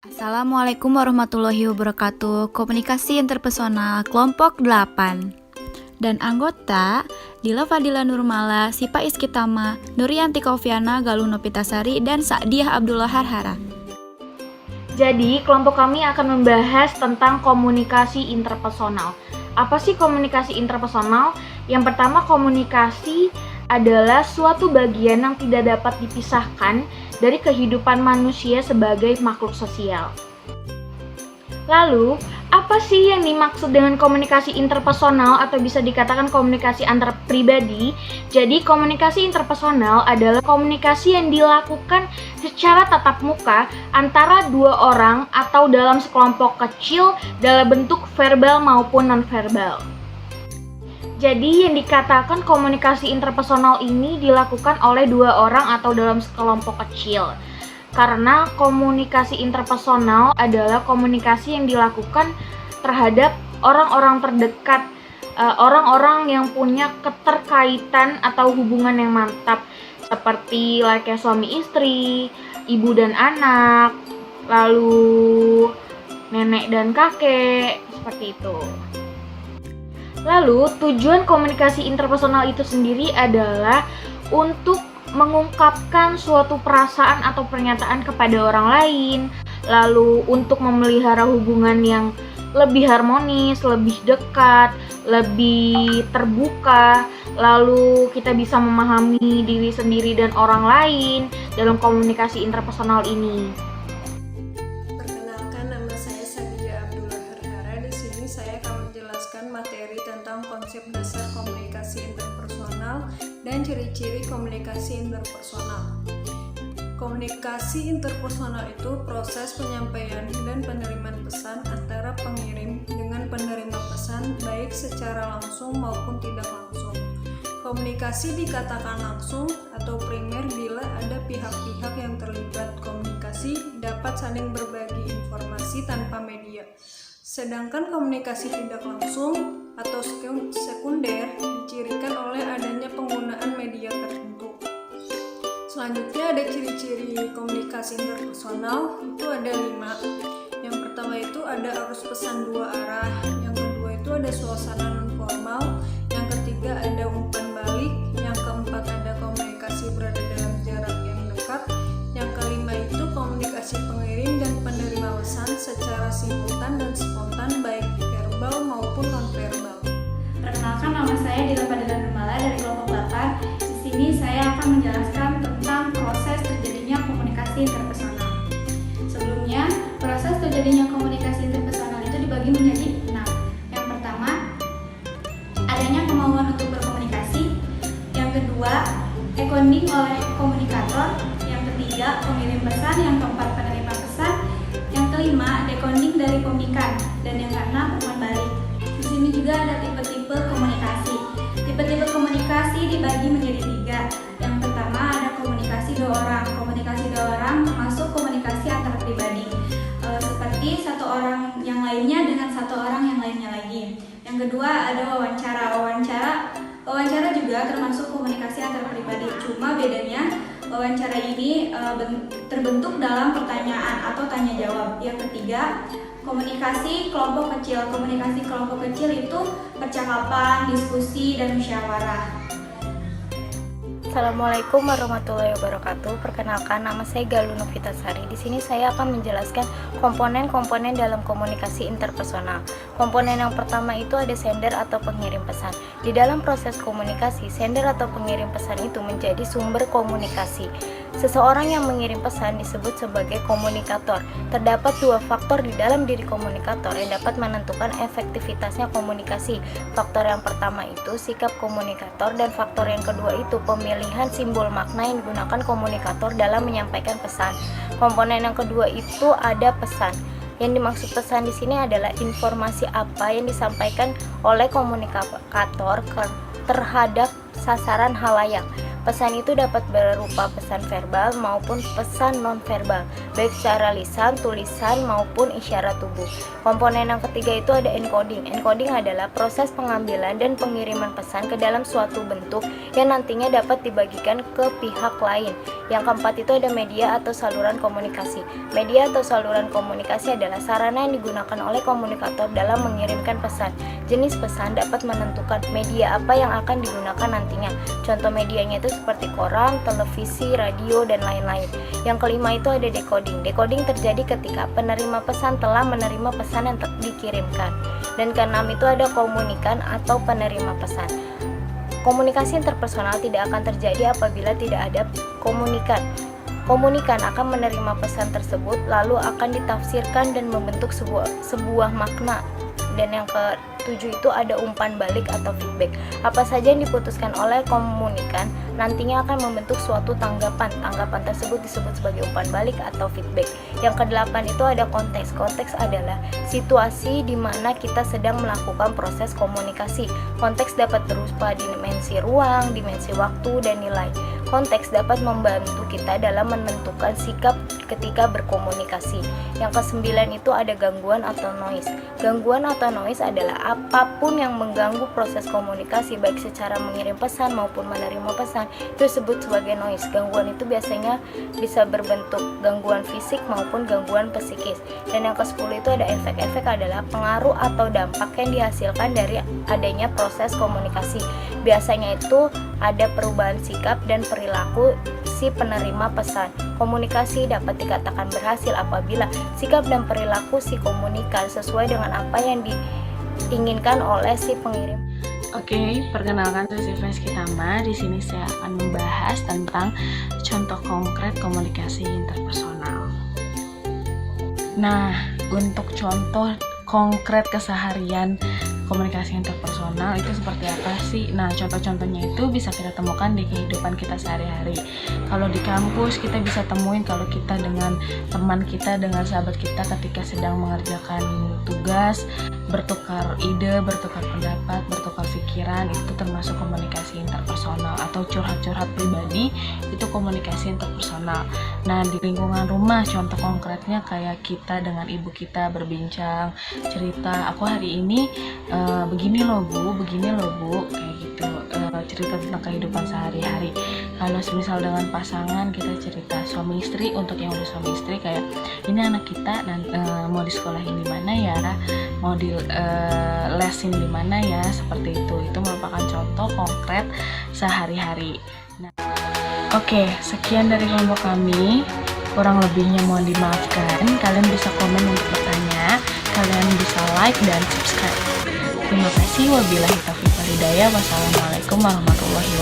Assalamualaikum warahmatullahi wabarakatuh. Komunikasi interpersonal kelompok 8. Dan anggota Dila Fadila Nurmala, Sipa Iskitama, Nurianti Kaufiana, Galuh Nopitasari, dan Sa'diah Abdullah Harhara. Jadi, kelompok kami akan membahas tentang komunikasi interpersonal. Apa sih komunikasi interpersonal? Yang pertama, komunikasi adalah suatu bagian yang tidak dapat dipisahkan dari kehidupan manusia sebagai makhluk sosial. Lalu, apa sih yang dimaksud dengan komunikasi interpersonal atau bisa dikatakan komunikasi antar pribadi? Jadi, komunikasi interpersonal adalah komunikasi yang dilakukan secara tatap muka antara dua orang atau dalam sekelompok kecil dalam bentuk verbal maupun non-verbal. Jadi, yang dikatakan komunikasi interpersonal ini dilakukan oleh dua orang atau dalam sekelompok kecil. Karena komunikasi interpersonal adalah komunikasi yang dilakukan terhadap orang-orang terdekat, orang-orang yang punya keterkaitan atau hubungan yang mantap, seperti layaknya suami istri, ibu dan anak, lalu nenek dan kakek, seperti itu. Lalu, tujuan komunikasi interpersonal itu sendiri adalah untuk mengungkapkan suatu perasaan atau pernyataan kepada orang lain, lalu untuk memelihara hubungan yang lebih harmonis, lebih dekat, lebih terbuka, lalu kita bisa memahami diri sendiri dan orang lain dalam komunikasi interpersonal ini. Perkenalkan, nama saya Sa'diah Abdullah Harhara. Di sini saya akan menjelaskan materi tentang konsep dasar komunikasi interpersonal dan ciri-ciri komunikasi interpersonal. Komunikasi interpersonal itu proses penyampaian dan penerimaan pesan antara pengirim dengan penerima pesan, baik secara langsung maupun tidak langsung. Komunikasi dikatakan langsung atau primer bila ada pihak-pihak yang terlibat. Komunikasi dapat saling berbagi informasi tanpa media. Sedangkan komunikasi tidak langsung atau sekunder dicirikan oleh adanya penggunaan media tertentu. Selanjutnya ada ciri-ciri komunikasi interpersonal, itu ada 5. Yang pertama itu ada arus pesan dua arah, yang kedua itu ada suasana non-formal, yang ketiga ada umpan balik, yang keempat ada komunikasi berada dalam jarak yang dekat, yang kelima itu komunikasi pengirim dan penerima pesan secara simultan dan spontan baik verbal maupun non-verbal. Perkenalkan, nama saya Dila Fadila Nurmala dari kelompok 8. Di sini saya akan menjelaskan tentang proses terjadinya komunikasi interpersonal. Sebelumnya, proses terjadinya komunikasi interpersonal itu dibagi menjadi 6. Yang pertama, adanya kemauan untuk berkomunikasi. Yang kedua, echoing oleh komunikator. Yang ketiga, pengirim pesan. Yang keempat, penerima pesan. Yang kelima, decoding dari pemikan. Dan yang keenam, umpan balik. Di sini juga ada tipe-tipe komunikasi. Tipe-tipe komunikasi dibagi menjadi 3. Yang pertama ada komunikasi dua orang. Komunikasi dua orang termasuk komunikasi antar pribadi, seperti satu orang yang lainnya dengan satu orang yang lainnya lagi. Yang kedua ada wawancara. Wawancara juga termasuk komunikasi antar pribadi. Cuma bedanya wawancara ini terbentuk dalam pertanyaan atau tanya jawab. Yang ketiga, komunikasi kelompok kecil. Komunikasi kelompok kecil itu percakapan, diskusi, dan musyawarah. Assalamualaikum warahmatullahi wabarakatuh. Perkenalkan, nama saya Galuh Nopitasari. Di sini saya akan menjelaskan komponen-komponen dalam komunikasi interpersonal. Komponen yang pertama itu ada sender atau pengirim pesan. Di dalam proses komunikasi, sender atau pengirim pesan itu menjadi sumber komunikasi. Seseorang yang mengirim pesan disebut sebagai komunikator. Terdapat 2 faktor di dalam diri komunikator yang dapat menentukan efektivitasnya komunikasi. Faktor yang pertama itu sikap komunikator, dan faktor yang kedua itu pemilihan simbol makna yang digunakan komunikator dalam menyampaikan pesan. Komponen yang kedua itu ada pesan. Yang dimaksud pesan di sini adalah informasi apa yang disampaikan oleh komunikator terhadap sasaran halayak. Pesan itu dapat berupa pesan verbal maupun pesan non-verbal, baik secara lisan, tulisan, maupun isyarat tubuh. Komponen yang ketiga itu ada encoding. Encoding adalah proses pengambilan dan pengiriman pesan ke dalam suatu bentuk yang nantinya dapat dibagikan ke pihak lain. Yang keempat itu ada media atau saluran komunikasi. Media atau saluran komunikasi adalah sarana yang digunakan oleh komunikator dalam mengirimkan pesan. Jenis pesan dapat menentukan media apa yang akan digunakan nantinya. Contoh medianya itu seperti koran, televisi, radio, dan lain-lain. Yang kelima itu ada decoding. Decoding terjadi ketika penerima pesan telah menerima pesan yang dikirimkan. Dan keenam itu ada komunikan atau penerima pesan. Komunikasi interpersonal tidak akan terjadi apabila tidak ada komunikan. Komunikan akan menerima pesan tersebut lalu akan ditafsirkan dan membentuk sebuah makna. Dan yang ketujuh itu ada umpan balik atau feedback. Apa saja yang diputuskan oleh komunikan nantinya akan membentuk suatu tanggapan. Tanggapan tersebut disebut sebagai umpan balik atau feedback. Yang kedelapan itu ada konteks. Konteks adalah situasi di mana kita sedang melakukan proses komunikasi. Konteks dapat berupa dimensi ruang, dimensi waktu, dan nilai. Konteks dapat membantu kita dalam menentukan sikap ketika berkomunikasi. Yang kesembilan itu ada gangguan atau noise. Gangguan atau noise adalah apapun yang mengganggu proses komunikasi baik secara mengirim pesan maupun menerima pesan, itu disebut sebagai noise. Gangguan itu biasanya bisa berbentuk gangguan fisik maupun gangguan psikis. Dan yang ke-10 itu ada efek-efek adalah pengaruh atau dampak yang dihasilkan dari adanya proses komunikasi. Biasanya itu ada perubahan sikap dan perilaku si penerima pesan. Komunikasi dapat dikatakan berhasil apabila sikap dan perilaku si komunikan sesuai dengan apa yang diinginkan oleh si pengirim. Oke, perkenalkan saya Sylvia Skitama. Di sini saya akan membahas tentang contoh konkret komunikasi interpersonal. Nah, untuk contoh konkret keseharian komunikasi interpersonal itu seperti apa sih? Nah, contoh-contohnya itu bisa kita temukan di kehidupan kita sehari-hari. Kalau di kampus kita bisa temuin kalau kita dengan teman kita, dengan sahabat kita ketika sedang mengerjakan tugas, bertukar ide, bertukar pendapat, bertukar pikiran, itu termasuk komunikasi interpersonal. Atau curhat-curhat pribadi, itu komunikasi interpersonal. Nah, di lingkungan rumah, contoh konkretnya kayak kita dengan ibu kita berbincang, cerita, aku hari ini begini loh bu, kayak gitu, cerita tentang kehidupan sehari-hari. Kalau misal dengan pasangan, kita cerita suami istri. Untuk yang udah suami istri, kayak ini anak kita mau disekolahin di mana ya, mau di lesin di mana ya, seperti itu. Itu merupakan contoh konkret sehari-hari. Nah, oke, sekian dari kelompok kami. Kurang lebihnya mohon dimaafkan. Kalian bisa komen untuk bertanya, kalian bisa like dan subscribe. Terima kasih. Wabillahi taufiq wal hidayah. Wassalamualaikum warahmatullahi wabarakatuh.